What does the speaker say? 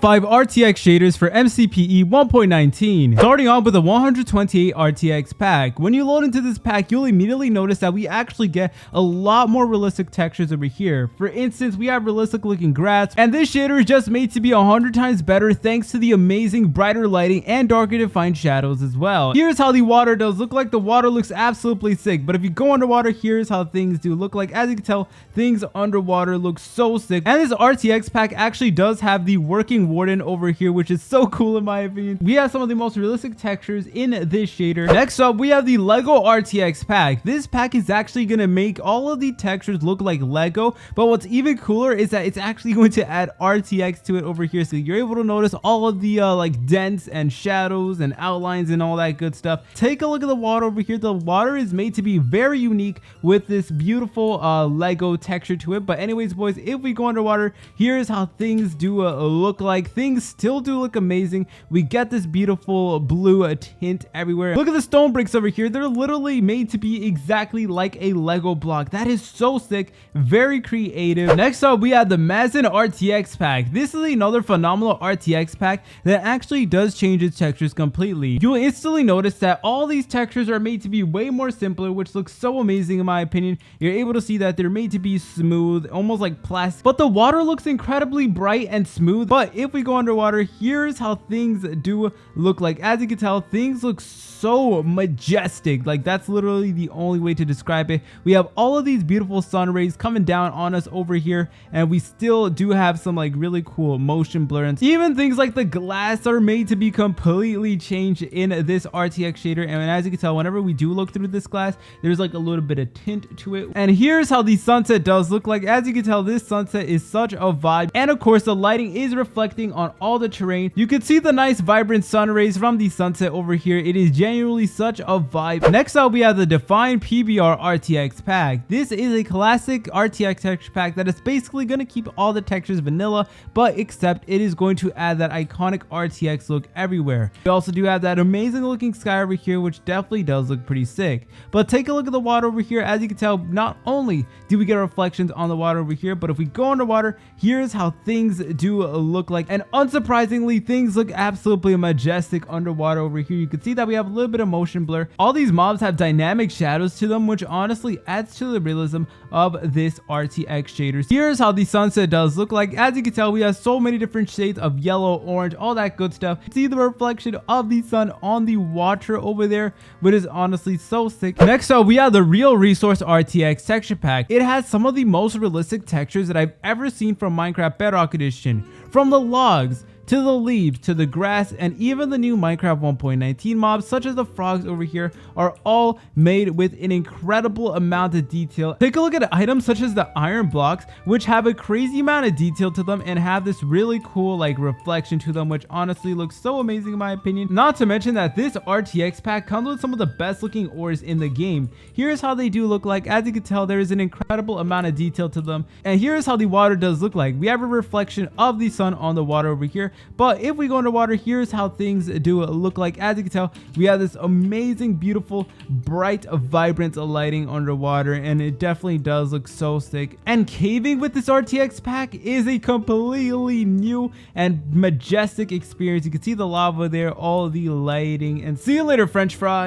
5 RTX shaders for MCPE 1.19. Starting off with a 128 RTX pack. When you load into this pack, you'll immediately notice that we actually get a lot more realistic textures over here. For instance, we have realistic looking grass, and this shader is just made to be 100 times better thanks to the amazing brighter lighting and darker defined shadows as well. Here's how the water does look like. The water looks absolutely sick, but if you go underwater, here's how things do look like. As you can tell, things underwater look so sick, and this RTX pack actually does have the working warden over here, which is so cool in my opinion. We have some of the most realistic textures in this shader. Next up, we have the LEGO RTX pack. This pack is actually going to make all of the textures look like Lego, but what's even cooler is that it's actually going to add RTX to it over here, so you're able to notice all of the like dents and shadows and outlines and all that good stuff. Take a look at the water over here. The water is made to be very unique with this beautiful Lego texture to it. But anyways, boys, if we go underwater, here's how things do look like. Things still do look amazing. We get this beautiful blue tint everywhere. Look at the stone bricks over here. They're literally made to be exactly like a Lego block. That is so sick. Very creative. Next up, we have the Mazin RTX pack. This is another phenomenal RTX pack that actually does change its textures completely. You'll instantly notice that all these textures are made to be way more simpler, which looks so amazing in my opinion. You're able to see that they're made to be smooth, almost like plastic, but the water looks incredibly bright and smooth. But if we go underwater, here's how things do look like. As you can tell, things look so majestic. Like, that's literally the only way to describe it. We have all of these beautiful sun rays coming down on us over here, and we still do have some like really cool motion blur, and even things like the glass are made to be completely changed in this RTX shader. And as you can tell, whenever we do look through this glass, there's like a little bit of tint to it. And here's how the sunset does look like. As you can tell, this sunset is such a vibe, and of course the lighting is reflecting on all the terrain. You can see the nice vibrant sun rays from the sunset over here. It is genuinely such a vibe. Next up, we have the Defined PBR RTX pack. This is a classic RTX texture pack that is basically going to keep all the textures vanilla, but except it is going to add that iconic RTX look everywhere. We also do have that amazing looking sky over here, which definitely does look pretty sick. But take a look at the water over here. As you can tell, not only do we get reflections on the water over here, but if we go underwater, here's how things do look like. And unsurprisingly, things look absolutely majestic underwater over here. You can see that we have a little bit of motion blur. All these mobs have dynamic shadows to them, which honestly adds to the realism of this RTX shader. Here's how the sunset does look like. As you can tell, we have so many different shades of yellow, orange, all that good stuff. See the reflection of the sun on the water over there, which is honestly so sick. Next up, we have the Real Resource RTX texture pack. It has some of the most realistic textures that I've ever seen from Minecraft Bedrock Edition. From the logs, to the leaves, to the grass, and even the new Minecraft 1.19 mobs such as the frogs over here are all made with an incredible amount of detail. Take a look at items such as the iron blocks, which have a crazy amount of detail to them and have this really cool like reflection to them, which honestly looks so amazing in my opinion. Not to mention that this RTX pack comes with some of the best looking ores in the game. Here's how they do look like. As you can tell, there is an incredible amount of detail to them, and here's how the water does look like. We have a reflection of the sun on the water over here. But if we go underwater, here's how things do look like. As you can tell, we have this amazing, beautiful, bright, vibrant lighting underwater, and it definitely does look so sick. And caving with this RTX pack is a completely new and majestic experience. You can see the lava there, all the lighting, and see you later, French fries.